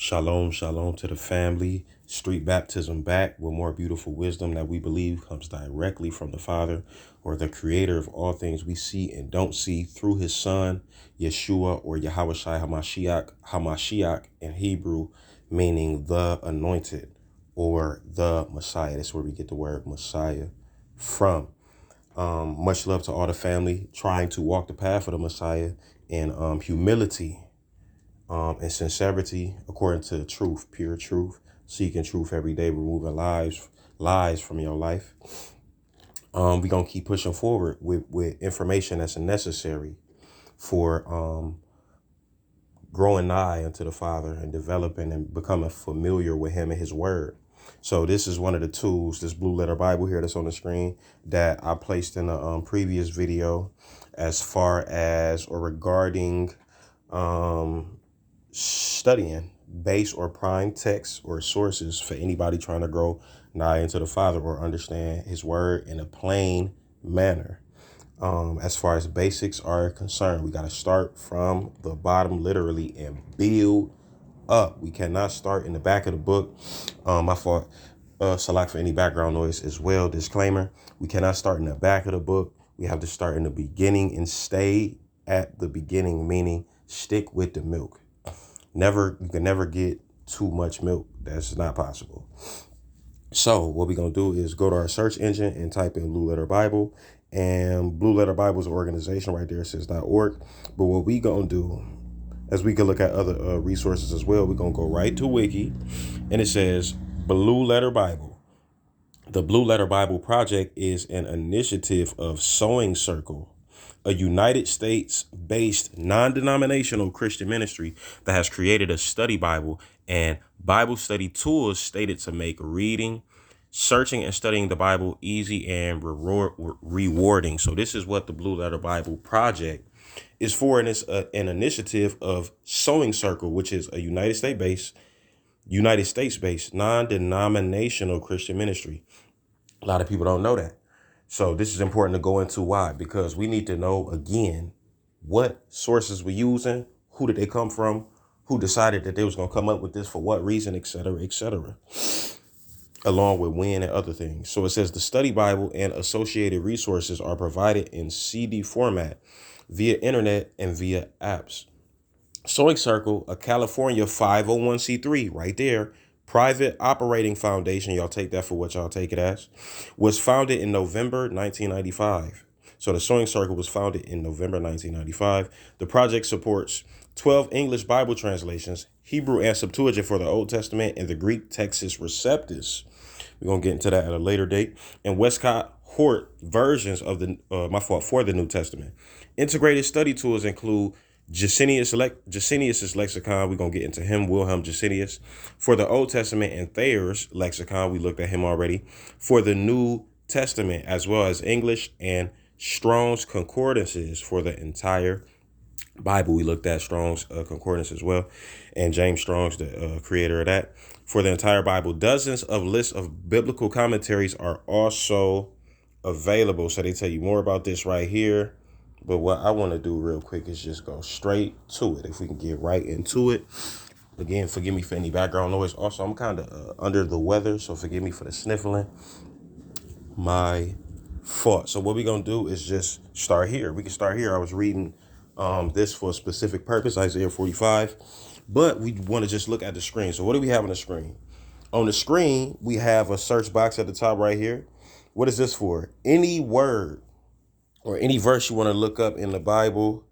Shalom, shalom to the family. Street baptism back with more beautiful wisdom that we believe comes directly from the Father or the creator of all things we see and don't see through his son, Yeshua or Yahushua Hamashiach in Hebrew, meaning the anointed or the Messiah. That's where we get the word Messiah from. Much love to all the family trying to walk the path of the Messiah in humility and sincerity, according to truth, pure truth, seeking truth every day, removing lies from your life. We're going to keep pushing forward with information that's necessary for growing nigh unto the Father and developing and becoming familiar with him and his word. So this is one of the tools, this blue letter Bible here that's on the screen, that I placed in a previous video as far as or regarding studying base or prime texts or sources for anybody trying to grow nigh into the Father or understand his word in a plain manner. As far as basics are concerned, we got to start from the bottom literally and build up. We cannot start in the back of the book. My fault. Select for any background noise as well. Disclaimer: we cannot start in the back of the book. We have to start in the beginning and stay at the beginning, meaning stick with the milk. You can never get too much milk. That's not possible. So what we're going to do is go to our search engine and type in Blue Letter Bible. And Blue Letter Bible is an organization right there. It says .org. But what we going to do, as we can look at other resources as well, we're going to go right to Wiki. And it says Blue Letter Bible. The Blue Letter Bible Project is an initiative of Sewing Circle, a United States-based non-denominational Christian ministry that has created a study Bible and Bible study tools stated to make reading, searching, and studying the Bible easy and rewarding. So this is what the Blue Letter Bible Project is for, and it's an initiative of Sewing Circle, which is a United States-based non-denominational Christian ministry. A lot of people don't know that. So this is important to go into. Why? Because we need to know, again, what sources we're using, who did they come from, who decided that they was going to come up with this, for what reason, etc., along with when and other things. So it says the study Bible and associated resources are provided in CD format via internet and via apps. Sewing Circle, a California 501c3 right there, private operating foundation, y'all take that for what y'all take it as, was founded in November 1995. So the Sewing Circle was founded in November 1995. The project supports 12 English Bible translations, Hebrew and Septuagint for the Old Testament, and the Greek Textus Receptus. We're going to get into that at a later date. And Westcott Hort versions of for the New Testament. Integrated study tools include Gesenius's lexicon. We're going to get into him, Wilhelm Gesenius. For the Old Testament, and Thayer's lexicon. We looked at him already. For the New Testament, as well as English and Strong's concordances for the entire Bible. We looked at Strong's concordance as well. And James Strong's the creator of that. For the entire Bible, dozens of lists of biblical commentaries are also available. So they tell you more about this right here. But what I want to do real quick is just go straight to it. If we can get right into it. Again, forgive me for any background noise. Also, I'm kind of under the weather, so forgive me for the sniffling. My fault. So what we're going to do is just start here. We can start here. I was reading this for a specific purpose, Isaiah 45. But we want to just look at the screen. So what do we have on the screen? On the screen, we have a search box at the top right here. What is this for? Any word or any verse you want to look up in the Bible,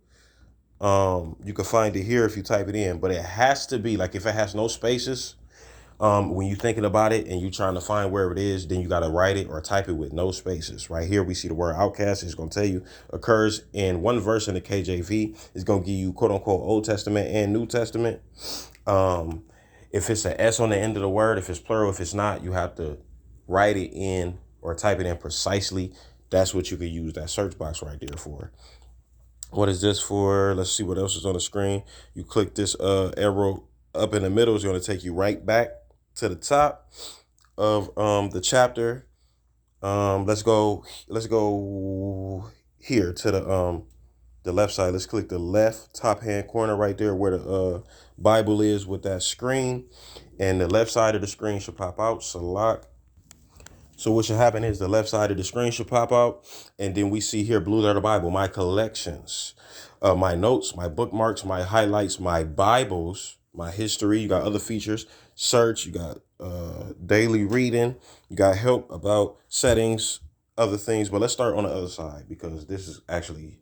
you can find it here if you type it in. But it has to be, like, if it has no spaces, when you're thinking about it and you're trying to find where it is, then you got to write it or type it with no spaces. Right here, we see the word outcast. It's going to tell you occurs in one verse in the KJV. It's going to give you, quote unquote, Old Testament and New Testament. If it's an S on the end of the word, if it's plural, if it's not, you have to write it in or type it in precisely. That's what you could use that search box right there for. What is this for? Let's see what else is on the screen. You click this arrow up in the middle. It's going to take you right back to the top of the chapter. Let's go here to the the left side. Let's click the left top hand corner right there where the Bible is with that screen. And the left side of the screen should pop out. Select. So what should happen is the left side of the screen should pop out. And then we see here, Blue Letter Bible, my collections, my notes, my bookmarks, my highlights, my Bibles, my history. You got other features, search, you got daily reading, you got help about settings, other things. But let's start on the other side because this is actually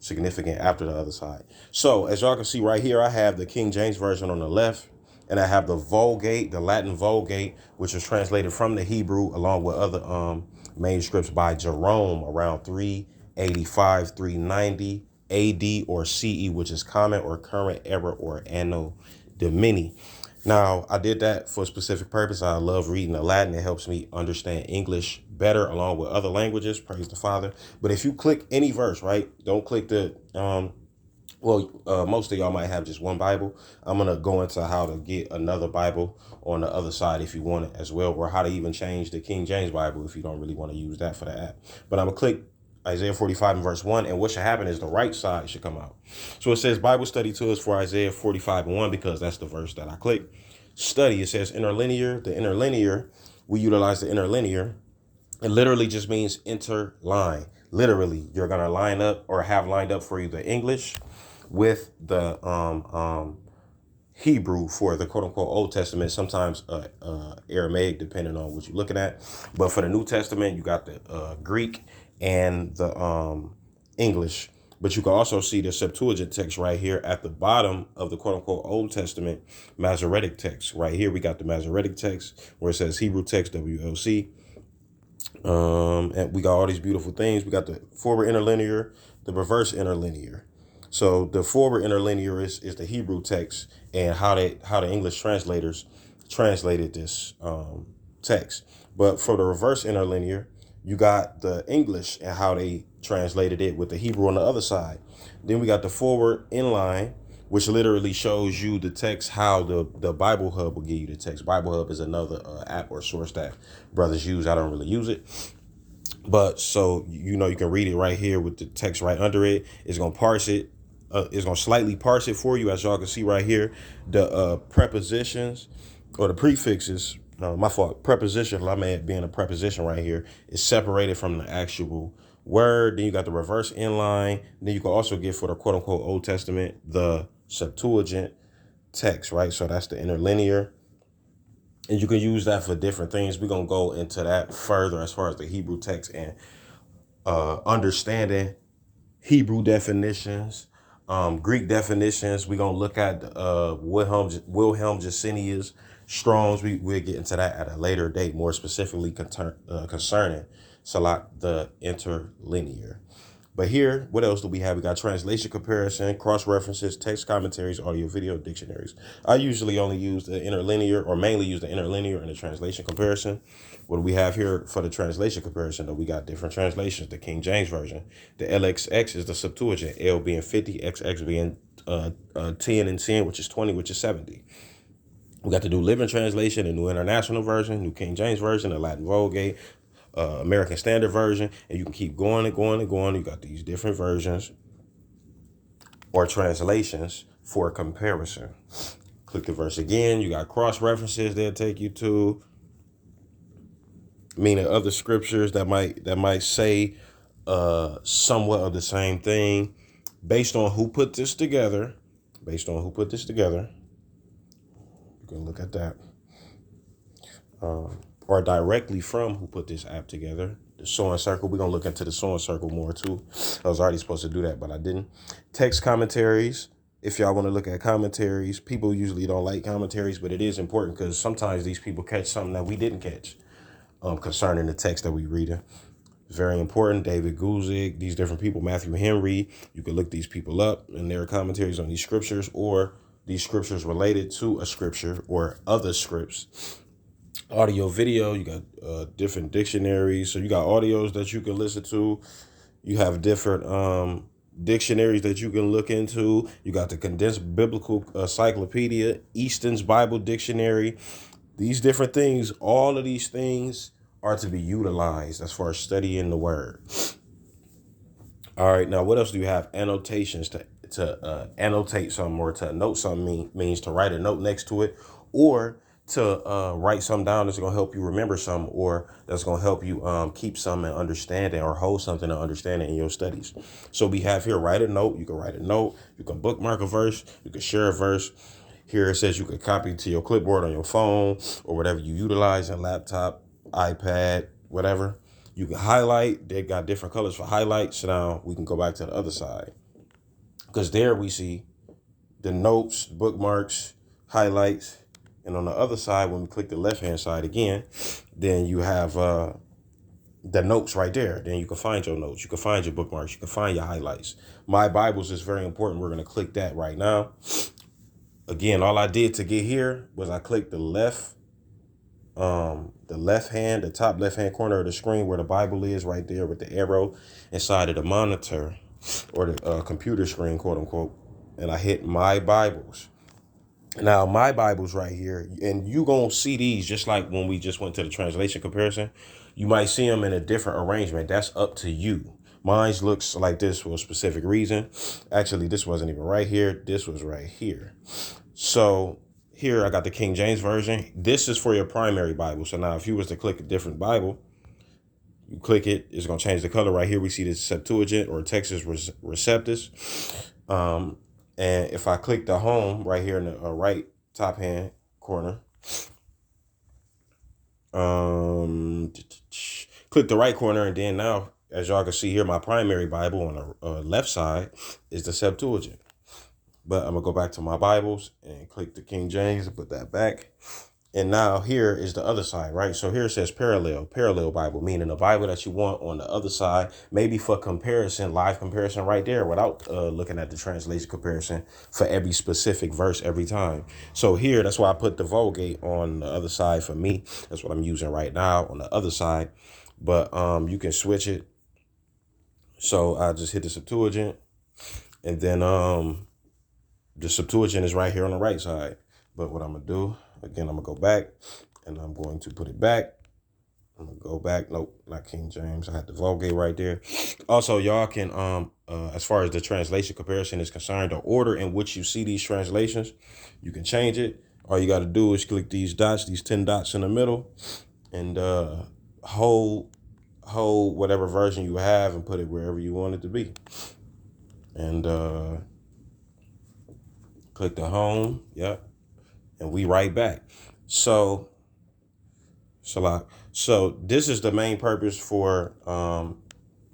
significant after the other side. So as y'all can see right here, I have the King James Version on the left, and I have the Vulgate, the Latin Vulgate, which was translated from the Hebrew along with other manuscripts by Jerome around 385, 390 AD or CE, which is Common or Current Era or Anno Domini. Now, I did that for a specific purpose. I love reading the Latin. It helps me understand English better along with other languages. Praise the Father. But if you click any verse, right, don't click the, most of y'all might have just one Bible. I'm going to go into how to get another Bible on the other side if you want it as well, or how to even change the King James Bible if you don't really want to use that for the app. But I'm going to click Isaiah 45 and verse 1, and what should happen is the right side should come out. So it says Bible study tools for Isaiah 45 and 1 because that's the verse that I clicked. Study, it says interlinear. The interlinear, we utilize the interlinear. It literally just means interline. Literally, you're going to line up or have lined up for you the English with the Hebrew for the quote unquote Old Testament, sometimes Aramaic, depending on what you're looking at. But for the New Testament, you got the Greek and the English. But you can also see the Septuagint text right here at the bottom of the quote unquote Old Testament Masoretic text. Right here, we got the Masoretic text where it says Hebrew text WLC. And we got all these beautiful things. We got the forward interlinear, the reverse interlinear. So the forward interlinear is the Hebrew text and how the English translators translated this text. But for the reverse interlinear, you got the English and how they translated it with the Hebrew on the other side. Then we got the forward inline, which literally shows you the text, how the Bible Hub will give you the text. Bible Hub is another app or source that brothers use. I don't really use it. But so, you can read it right here with the text right under it. It's going to parse it. It's going to slightly parse it for you. As y'all can see right here, the prepositions or the prefixes, my fault, preposition, I mean being a preposition right here, is separated from the actual word. Then you got the reverse inline. Then you can also get for the quote unquote Old Testament, the Septuagint text, right? So that's the interlinear. And you can use that for different things. We're going to go into that further as far as the Hebrew text and understanding Hebrew definitions, Greek definitions. We're going to look at Wilhelm Gesenius, Strong's. We'll get into that at a later date, more specifically concerning Salat, the interlinear. But here, what else do we have? We got translation comparison, cross-references, text commentaries, audio, video, dictionaries. I usually only use the interlinear or mainly use the interlinear and the translation comparison. What do we have here for the translation comparison? Though we got different translations. The King James Version. The LXX is the Septuagint. L being 50, XX being 10 and 10, which is 20, which is 70. We got the New Living Translation, the New International Version, New King James Version, the Latin Vulgate, American Standard Version, and you can keep going and going and going. You got these different versions or translations for comparison. Click the verse again. You got cross references they'll take you to, meaning other scriptures that might say somewhat of the same thing based on who put this together. You can look at that. Or directly from who put this app together. The sewing circle. We're going to look into the sewing circle more too. I was already supposed to do that, but I didn't. Text commentaries. If y'all want to look at commentaries, people usually don't like commentaries, but it is important because sometimes these people catch something that we didn't catch concerning the text that we reading. Very important. David Guzik, these different people, Matthew Henry. You can look these people up and their commentaries on these scriptures or these scriptures related to a scripture or other scripts. Audio, video, you got different dictionaries. So you got audios that you can listen to. You have different dictionaries that you can look into. You got the Condensed Biblical Encyclopedia, Easton's Bible Dictionary. These different things, all of these things are to be utilized as far as studying the word. All right, now what else do you have? Annotations to annotate something or to note something means to write a note next to it, or to write something down that's gonna help you remember something, or that's gonna help you keep something in understanding or hold something in understanding in your studies. So we have here write a note. You can write a note. You can bookmark a verse. You can share a verse. Here it says you could copy to your clipboard on your phone or whatever you utilize, in laptop, iPad, whatever. You can highlight. They got different colors for highlights. So now we can go back to the other side, because there we see the notes, bookmarks, highlights. And on the other side, when we click the left-hand side again, then you have the notes right there. Then you can find your notes. You can find your bookmarks. You can find your highlights. My Bibles is very important. We're going to click that right now. Again, all I did to get here was I clicked the the top left hand corner of the screen where the Bible is, right there with the arrow inside of the monitor or the computer screen, quote unquote. And I hit My Bibles. Now, My Bible's right here, and you gonna see these just like when we just went to the translation comparison. You might see them in a different arrangement. That's up to you. Mine's looks like this for a specific reason. Actually, this wasn't even right here. This was right here. So here I got the King James Version. This is for your primary Bible. So now if you was to click a different Bible, you click it, it's going to change the color. Right here we see the Septuagint or Texas Receptus. And if I click the home right here in the right top hand corner, click the right corner, and then now, as y'all can see here, my primary Bible on the left side is the Septuagint. But I'm going to go back to my Bibles and click the King James and put that back. And now here is the other side, right? So here it says parallel Bible, meaning the Bible that you want on the other side, maybe for comparison, live comparison right there without looking at the translation comparison for every specific verse every time. So here, that's why I put the Vulgate on the other side for me. That's what I'm using right now on the other side. But you can switch it. So I just hit the Septuagint, and then the Septuagint is right here on the right side. But what I'm going to do, again, I'm going to go back and I'm going to put it back. I'm going to go back. Nope, not King James. I had the Vulgate right there. Also, y'all can, as far as the translation comparison is concerned, the order in which you see these translations, you can change it. All you got to do is click these dots, these 10 dots in the middle, and hold whatever version you have and put it wherever you want it to be. And click the home. Yep. And we right back. So this is the main purpose for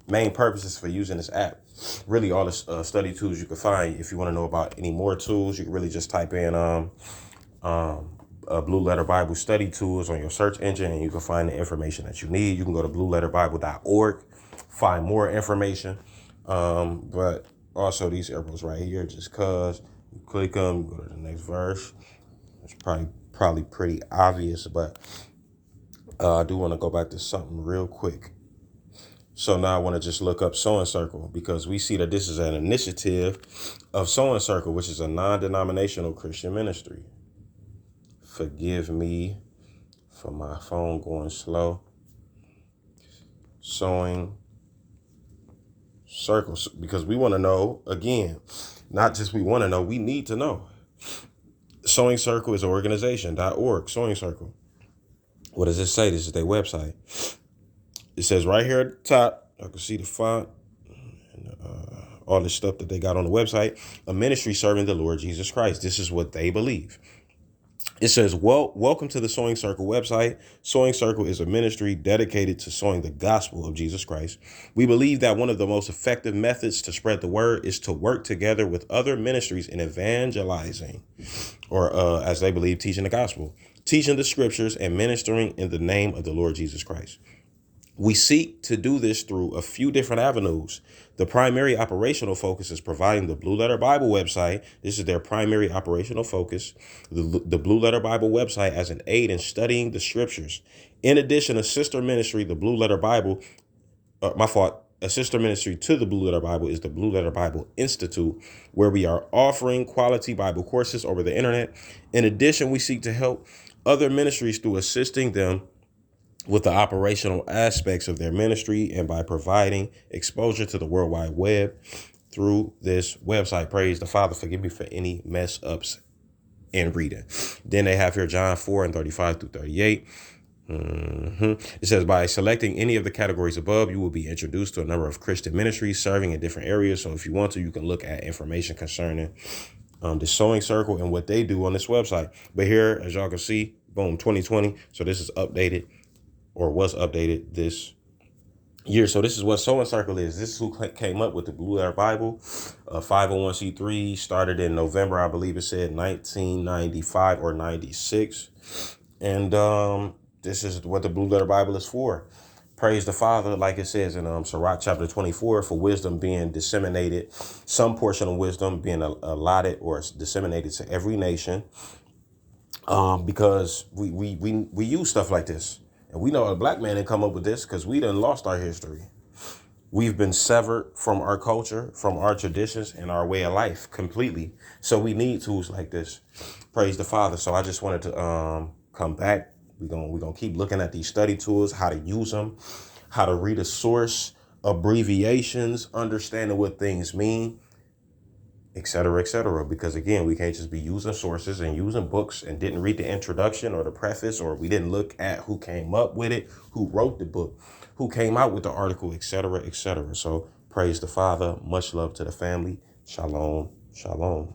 main purposes for using this app. Really, all the study tools you can find. If you want to know about any more tools, you can really just type in Blue Letter Bible study tools on your search engine, and you can find the information that you need. You can go to blueletterbible.org, find more information. But also these arrows right here, just cause you click them, you go to the next verse. It's probably pretty obvious, but I do want to go back to something real quick. So now I want to just look up Sewing Circle, because we see that this is an initiative of Sewing Circle, which is a non-denominational Christian ministry. Forgive me for my phone going slow. Sewing Circle, because we want to know, again, not just we want to know, we need to know. Sewing Circle is an organization.org. Sewing Circle. What does it say? This is their website. It says right here at the top, I can see the font and all the stuff that they got on the website. A ministry serving the Lord Jesus Christ. This is what they believe. It says, welcome to the Sewing Circle website. Sewing Circle is a ministry dedicated to sewing the gospel of Jesus Christ. We believe that one of the most effective methods to spread the word is to work together with other ministries in evangelizing, or as they believe, teaching the gospel, teaching the scriptures, and ministering in the name of the Lord Jesus Christ. We seek to do this through a few different avenues. The primary operational focus is providing the Blue Letter Bible website. This is their primary operational focus, the Blue Letter Bible website, as an aid in studying the scriptures. In addition, a sister ministry, the Blue Letter Bible, a sister ministry to the Blue Letter Bible is the Blue Letter Bible Institute, where we are offering quality Bible courses over the internet. In addition, we seek to help other ministries through assisting them with the operational aspects of their ministry and by providing exposure to the World Wide Web through this website. Praise the Father. Forgive me for any mess ups in reading. Then they have here John 4:35 through 38. It says, by selecting any of the categories above, you will be introduced to a number of Christian ministries serving in different areas. So if you want to, you can look at information concerning the sewing circle and what they do on this website. But here, as y'all can see, boom, 2020. So this is updated, or was updated this year. So this is what Sewing Circle is. This is who came up with the Blue Letter Bible. 501c3, started in November, I believe it said 1995 or 96. And this is what the Blue Letter Bible is for. Praise the Father, like it says in Sirach chapter 24, for wisdom being disseminated, some portion of wisdom being allotted or disseminated to every nation. Because we use stuff like this. And we know a black man didn't come up with this because we done lost our history. We've been severed from our culture, from our traditions, and our way of life completely. So we need tools like this. Praise the Father. So I just wanted to come back. We're gonna keep looking at these study tools, how to use them, how to read a source, abbreviations, understanding what things mean, et cetera, et cetera. Because again, we can't just be using sources and using books and didn't read the introduction or the preface, or we didn't look at who came up with it, who wrote the book, who came out with the article, et cetera, et cetera. So praise the Father. Much love to the family. Shalom, shalom.